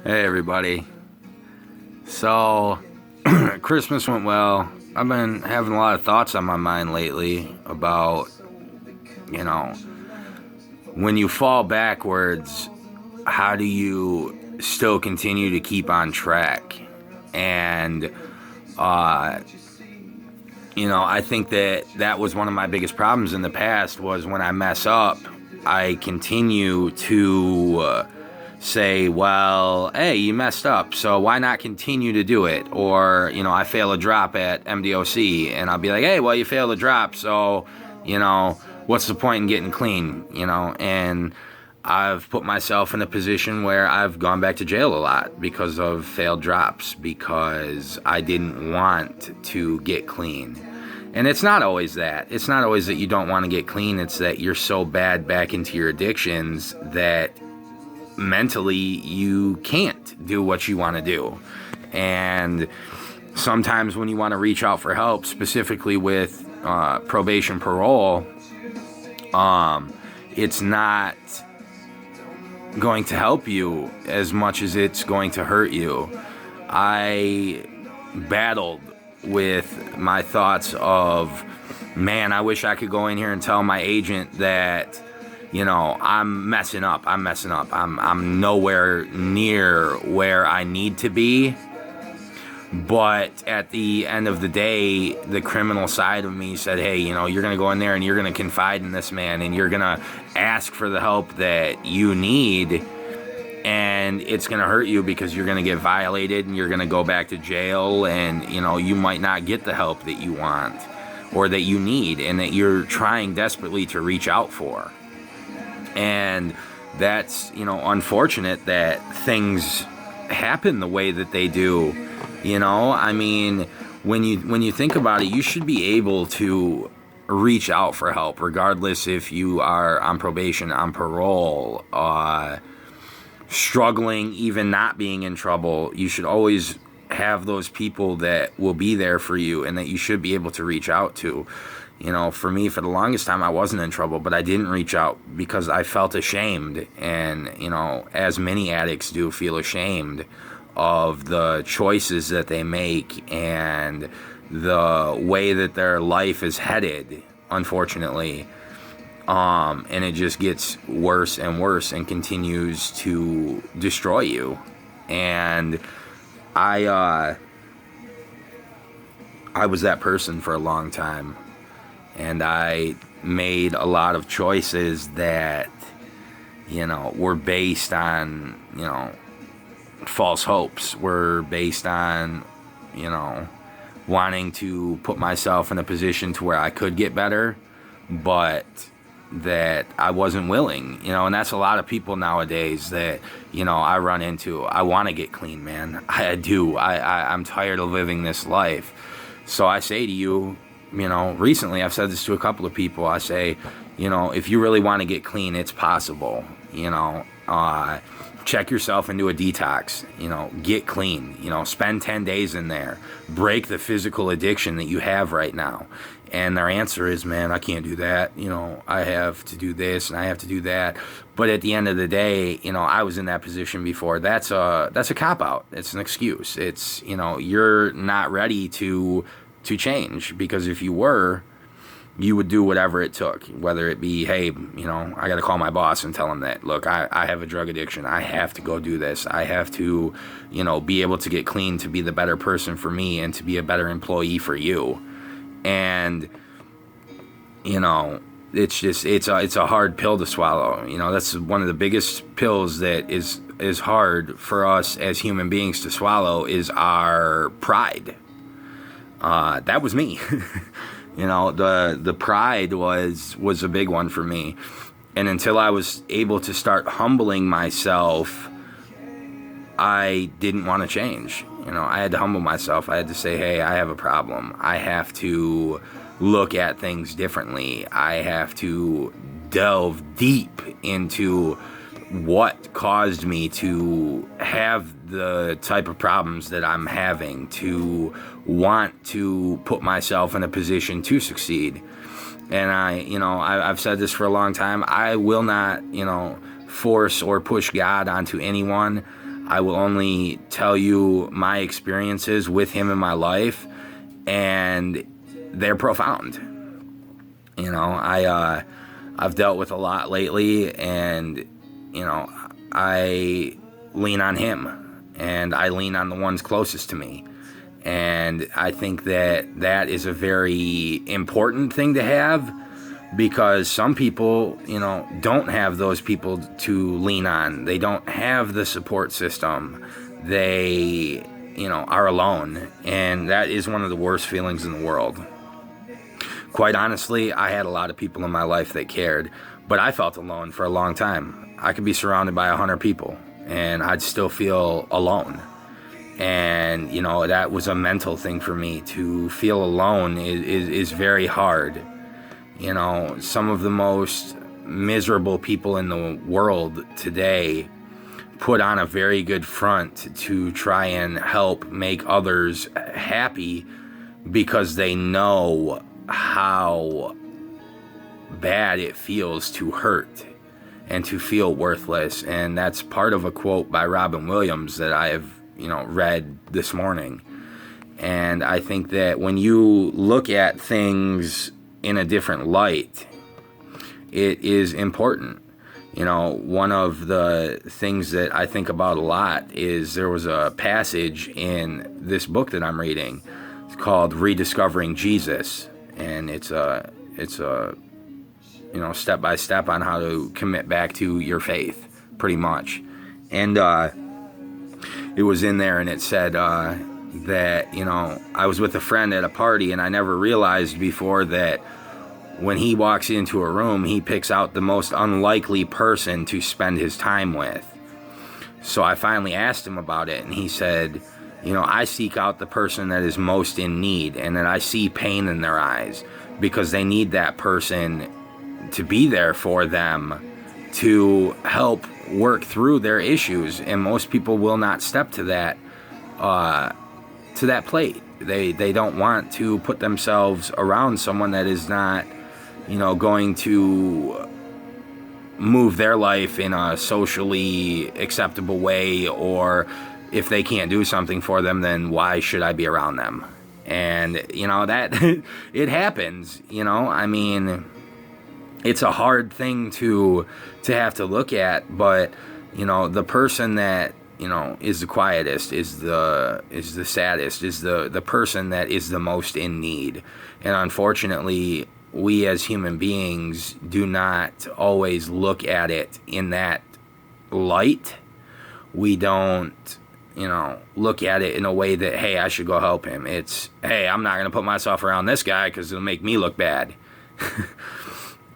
Hey everybody. So, Christmas went well. I've been having a lot of thoughts on my mind lately about, you know, when you fall backwards, how do you still continue to keep on track? And, uh, I think that was one of my biggest problems in the past was when I mess up, I continue to say, well, hey, you messed up, so why not continue to do it? Or, I fail a drop at MDOC, and I'll be like, hey, well, you failed a drop, so, what's the point in getting clean? And I've put myself in a position where I've gone back to jail a lot because of failed drops, because I didn't want to get clean. And it's not always that. It's not always that you don't want to get clean. It's that you're so bad back into your addictions that mentally you can't do what you want to do. And sometimes when you want to reach out for help, specifically with probation parole, it's not going to help you as much as it's going to hurt you. I battled with my thoughts of, man, I wish I could go in here and tell my agent that, I'm messing up. I'm nowhere near where I need to be. But at the end of the day, the criminal side of me said, hey, you're going to go in there and you're going to confide in this man and you're going to ask for the help that you need. And it's going to hurt you because you're going to get violated and you're going to go back to jail, and, you might not get the help that you want or that you need and that you're trying desperately to reach out for. And that's, unfortunate that things happen the way that they do. I mean, when you think about it, you should be able to reach out for help, regardless if you are on probation, on parole, struggling, even not being in trouble. You should always have those people that will be there for you and that you should be able to reach out to. For me, for the longest time, I wasn't in trouble, but I didn't reach out because I felt ashamed. And, as many addicts do, feel ashamed of the choices that they make and the way that their life is headed, unfortunately. And it just gets worse and worse and continues to destroy you. And I was that person for a long time. And I made a lot of choices that, were based on, false hopes, were based on, wanting to put myself in a position to where I could get better, but that I wasn't willing, and that's a lot of people nowadays that, I run into. I want to get clean, man. I do. I'm tired of living this life. So I say to you, recently I've said this to a couple of people. I say, if you really want to get clean, it's possible. Check yourself into a detax, get clean, spend 10 days in there, break the physical addiction that you have right now. And their answer is, man, I can't do that. I have to do this and I have to do that. But at the end of the day, I was in that position before. That's a cop-out. It's an excuse. It's, you're not ready to change, because if you were, you would do whatever it took, whether it be, hey, I got to call my boss and tell him that, look, I have a drug addiction. I have to go do this. I have to, be able to get clean to be the better person for me and to be a better employee for you. And, it's just, it's a hard pill to swallow. That's one of the biggest pills that is hard for us as human beings to swallow, is our pride. That was me. The pride was a big one for me. And until I was able to start humbling myself, I didn't want to change. I had to humble myself. I had to say, hey, I have a problem. I have to look at things differently. I have to delve deep into what caused me to have the type of problems that I'm having, to want to put myself in a position to succeed. And I've said this for a long time. I will not, force or push God onto anyone. I will only tell you my experiences with him in my life, and they're profound. You know, I've dealt with a lot lately, and, you know, I lean on him, and I lean on the ones closest to me. And I think that is a very important thing to have, because some people, you know, don't have those people to lean on. They don't have the support system. They, you know, are alone. And that is one of the worst feelings in the world. Quite honestly, I had a lot of people in my life that cared, but I felt alone for a long time. I could be surrounded by 100 people, and I'd still feel alone. And, you know, that was a mental thing for me. To feel alone is very hard. You know, some of the most miserable people in the world today put on a very good front to try and help make others happy, because they know how bad it feels to hurt and to feel worthless. And that's part of a quote by Robin Williams that I have, you know, read this morning. And I think that when you look at things in a different light, it is important. You know, one of the things that I think about a lot is there was a passage in this book that I'm reading. It's called Rediscovering Jesus, and it's a you know, step by step on how to commit back to your faith, pretty much. And it was in there, and it said that, you know, I was with a friend at a party, and I never realized before that when he walks into a room, he picks out the most unlikely person to spend his time with. So I finally asked him about it, and he said, you know, I seek out the person that is most in need, and that I see pain in their eyes, because they need that person to be there for them, to help work through their issues. And most people will not step to that plate. They don't want to put themselves around someone that is not, you know, going to move their life in a socially acceptable way, or if they can't do something for them, then why should I be around them? And, you know, that it happens, you know. I mean, it's a hard thing to have to look at, but, you know, the person that, you know, is the quietest, is the saddest, is the person that is the most in need. And unfortunately, we as human beings do not always look at it in that light. We don't, you know, look at it in a way that, hey, I should go help him. It's, hey, I'm not going to put myself around this guy because it'll make me look bad.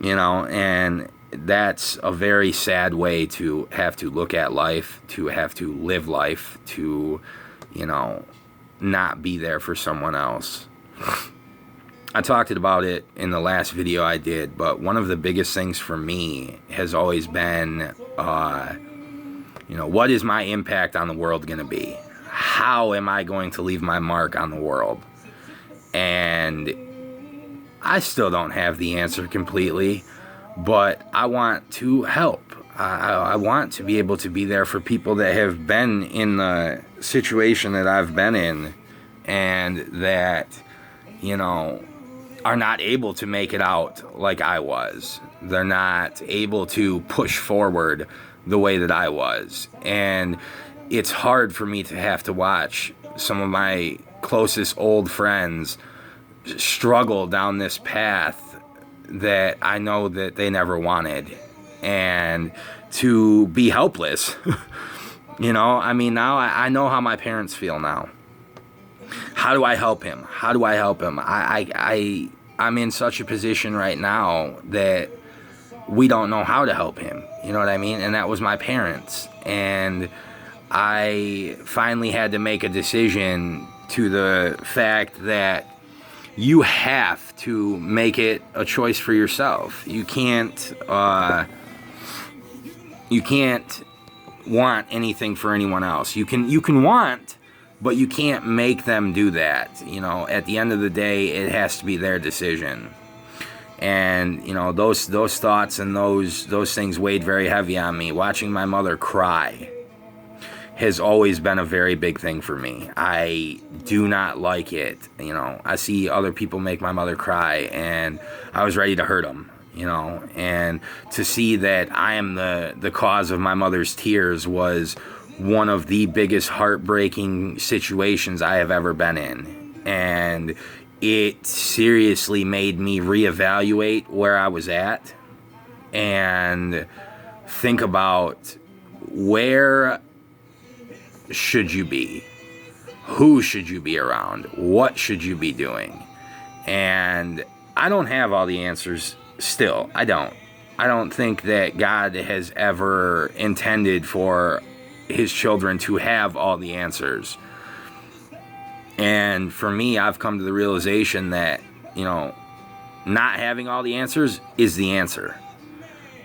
You know, and that's a very sad way to have to look at life, to have to live life, to, you know, not be there for someone else. I talked about it in the last video I did, but one of the biggest things for me has always been, you know, what is my impact on the world going to be? How am I going to leave my mark on the world? And I still don't have the answer completely, but I want to help. I want to be able to be there for people that have been in the situation that I've been in, and that, you know, are not able to make it out like I was. They're not able to push forward the way that I was. And it's hard for me to have to watch some of my closest old friends struggle down this path that I know that they never wanted, and to be helpless. You know, I mean, now I know how my parents feel now. How do I help him? How do I help him? I'm in such a position right now that we don't know how to help him. You know what I mean? And that was my parents. And I finally had to make a decision to the fact that you have to make it a choice for yourself. You can't want anything for anyone else. You can want, but you can't make them do that. You know, at the end of the day, it has to be their decision. And, you know, those thoughts and those things weighed very heavy on me. Watching my mother cry has always been a very big thing for me. I do not like it. I see other people make my mother cry, and I was ready to hurt them, and to see that I am the cause of my mother's tears was one of the biggest heartbreaking situations I have ever been in. And it seriously made me reevaluate where I was at and think about, where should you be? Who should you be around? What should you be doing? And I don't have all the answers still. I don't think that God has ever intended for his children to have all the answers. And for me, I've come to the realization that, not having all the answers is the answer,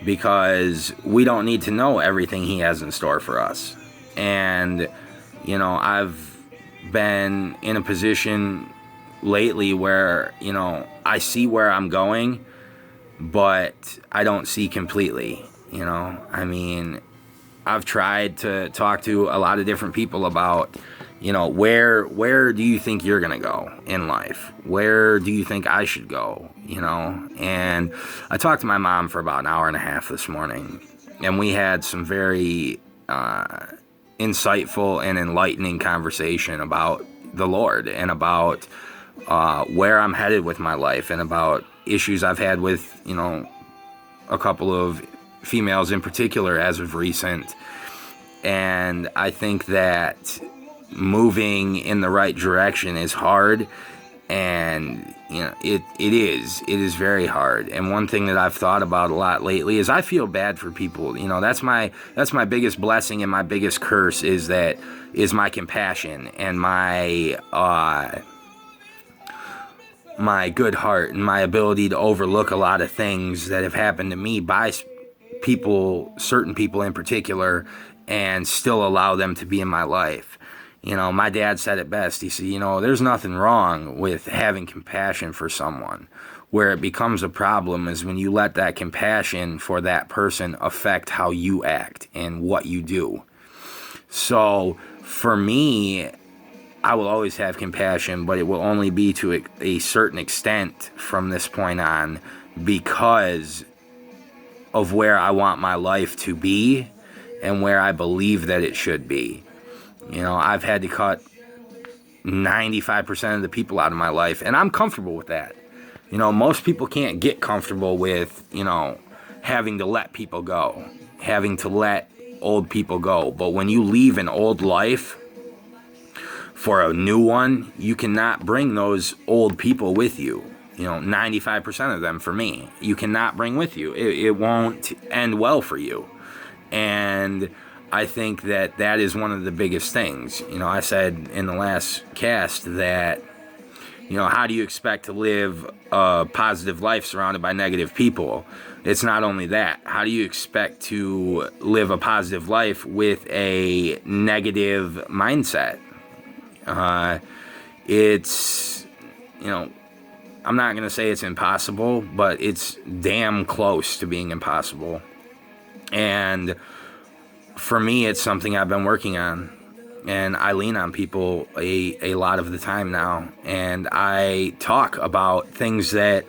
because we don't need to know everything he has in store for us. And, I've been in a position lately where, I see where I'm going, but I don't see completely, I've tried to talk to a lot of different people about, where do you think you're going to go in life? Where do you think I should go? And I talked to my mom for about an hour and a half this morning, and we had some very insightful and enlightening conversation about the Lord, and about where I'm headed with my life, and about issues I've had with, a couple of females in particular as of recent. And I think that moving in the right direction is hard, and it is very hard. And one thing that I've thought about a lot lately is I feel bad for people. That's my biggest blessing, and my biggest curse is my compassion and my good heart, and my ability to overlook a lot of things that have happened to me by certain people in particular, and still allow them to be in my life. My dad said it best. He said, there's nothing wrong with having compassion for someone. Where it becomes a problem is when you let that compassion for that person affect how you act and what you do. So for me, I will always have compassion, but it will only be to a certain extent from this point on, because of where I want my life to be and where I believe that it should be. I've had to cut 95% of the people out of my life, and I'm comfortable with that. Most people can't get comfortable with, having to let people go, having to let old people go. But when you leave an old life for a new one, you cannot bring those old people with you. 95% of them, for me, you cannot bring with you. It won't end well for you. And I think that is one of the biggest things. I said in the last cast that, how do you expect to live a positive life surrounded by negative people? It's not only that. How do you expect to live a positive life with a negative mindset? It's, I'm not going to say it's impossible, but it's damn close to being impossible. And for me, it's something I've been working on, and I lean on people a lot of the time now, and I talk about things that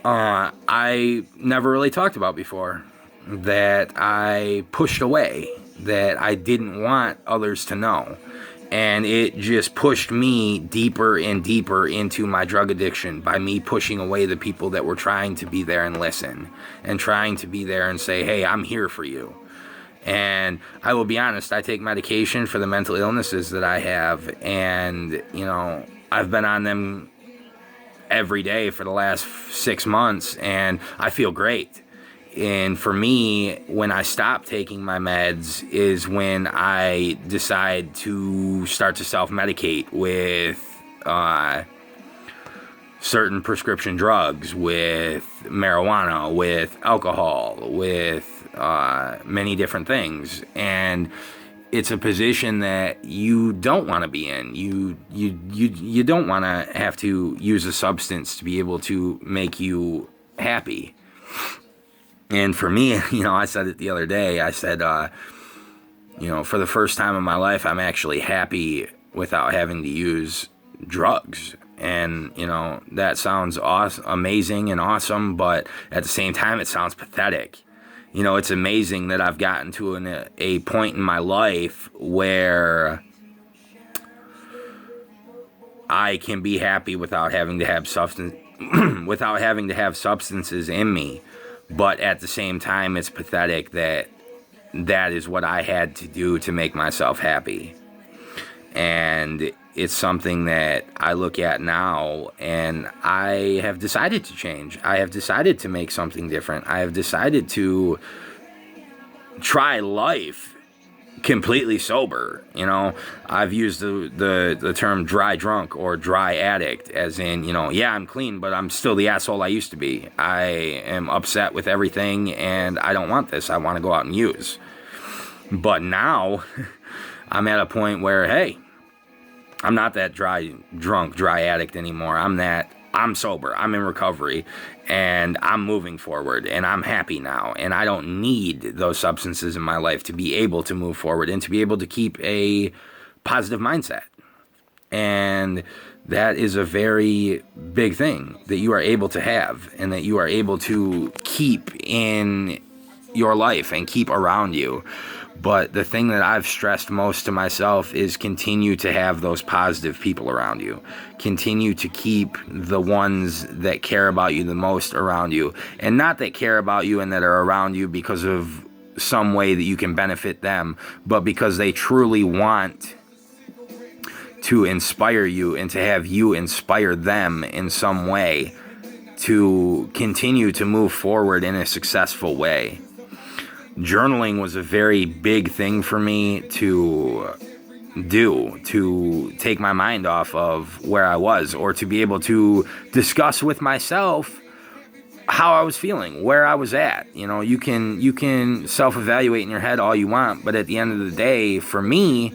I never really talked about before, that I pushed away, that I didn't want others to know. And it just pushed me deeper and deeper into my drug addiction by me pushing away the people that were trying to be there and listen, and trying to be there and say, hey, I'm here for you. And I will be honest, I take medication for the mental illnesses that I have, and, I've been on them every day for the last 6 months, and I feel great. And for me, when I stop taking my meds is when I decide to start to self-medicate with certain prescription drugs, with marijuana, with alcohol, with many different things. And it's a position that you don't want to be in. You don't want to have to use a substance to be able to make you happy. And for me, I said it the other day, I said, For the first time in my life, I'm actually happy without having to use drugs. And, that sounds awesome, amazing and awesome, but at the same time, it sounds pathetic. It's amazing that I've gotten to a point in my life where I can be happy without having to have substances in me. But at the same time, it's pathetic that is what I had to do to make myself happy. And it's something that I look at now, and I have decided to change. I have decided to make something different. I have decided to try life completely sober. I've used the term dry drunk or dry addict, as in, yeah, I'm clean, but I'm still the asshole I used to be. I am upset with everything, and I don't want this. I want to go out and use. But now I'm at a point where, hey, I'm not that dry addict anymore. I'm sober. I'm in recovery, and I'm moving forward, and I'm happy now, and I don't need those substances in my life to be able to move forward and to be able to keep a positive mindset. And that is a very big thing that you are able to have and that you are able to keep in your life and keep around you. But the thing that I've stressed most to myself is continue to have those positive people around you. Continue to keep the ones that care about you the most around you. And not that care about you and that are around you because of some way that you can benefit them, but because they truly want to inspire you and to have you inspire them in some way to continue to move forward in a successful way. Journaling was a very big thing for me to do, to take my mind off of where I was, or to be able to discuss with myself how I was feeling, where I was at. You can self-evaluate in your head all you want, but at the end of the day, for me,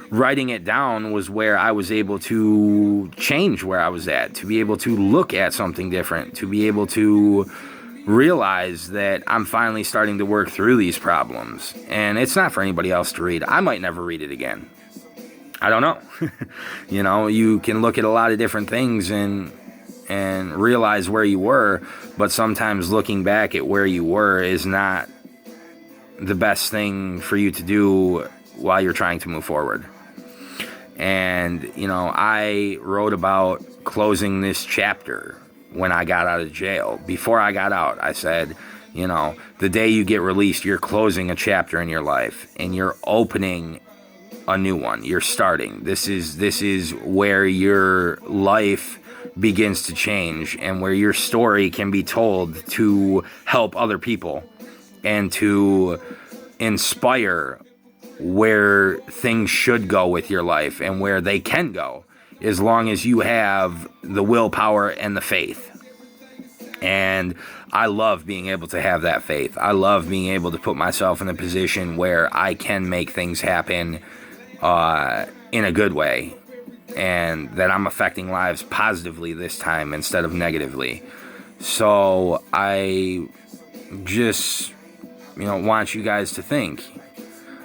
writing it down was where I was able to change where I was at, to be able to look at something different, to be able to realize that I'm finally starting to work through these problems. And it's not for anybody else to read. I might never read it again. I don't know. You can look at a lot of different things and realize where you were, but sometimes looking back at where you were is not the best thing for you to do while you're trying to move forward. And, I wrote about closing this chapter when I got out of jail. Before I got out, I said, the day you get released, you're closing a chapter in your life and you're opening a new one. You're starting. This is where your life begins to change and where your story can be told to help other people and to inspire where things should go with your life and where they can go, as long as you have the willpower and the faith. And I love being able to have that faith. I love being able to put myself in a position where I can make things happen in a good way, and that I'm affecting lives positively this time instead of negatively. So I just, want you guys to think.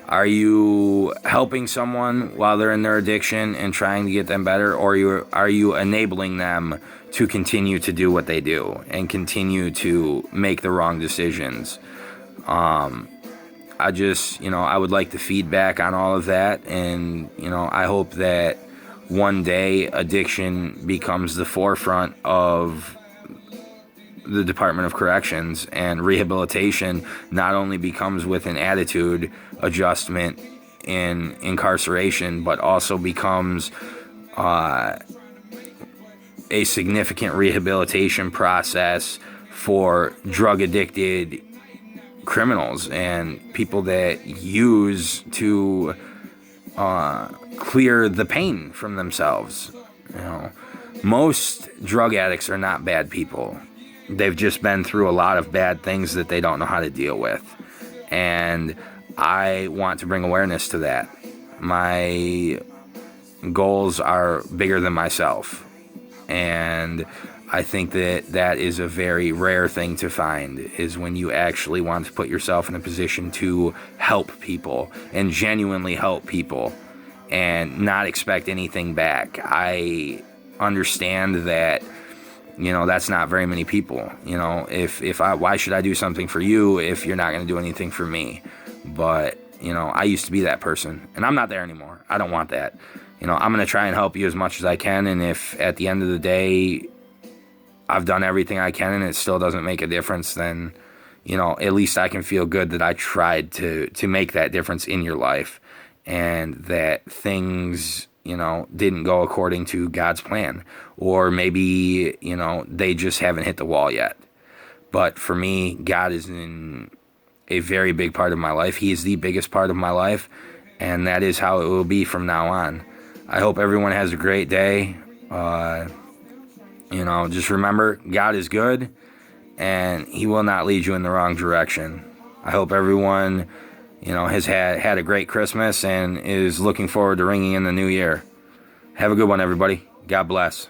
Are you helping someone while they're in their addiction and trying to get them better, or are you enabling them to continue to do what they do and continue to make the wrong decisions? I would like the feedback on all of that, and, I hope that one day addiction becomes the forefront of the Department of Corrections, and rehabilitation not only becomes with an attitude adjustment in incarceration, but also becomes a significant rehabilitation process for drug addicted criminals and people that use to clear the pain from themselves. Most drug addicts are not bad people. They've just been through a lot of bad things that they don't know how to deal with. And I want to bring awareness to that. My goals are bigger than myself. And I think that is a very rare thing to find, is when you actually want to put yourself in a position to help people and genuinely help people and not expect anything back. I understand that, that's not very many people. Why should I do something for you if you're not going to do anything for me? But, I used to be that person, and I'm not there anymore. I don't want that. I'm going to try and help you as much as I can, and if at the end of the day I've done everything I can and it still doesn't make a difference, then, at least I can feel good that I tried to make that difference in your life, and that things, didn't go according to God's plan. Or maybe, they just haven't hit the wall yet. But for me, God is in a very big part of my life. He is the biggest part of my life, and that is how it will be from now on. I hope everyone has a great day. Just remember, God is good, and He will not lead you in the wrong direction. I hope everyone, has had a great Christmas and is looking forward to ringing in the new year. Have a good one, everybody. God bless.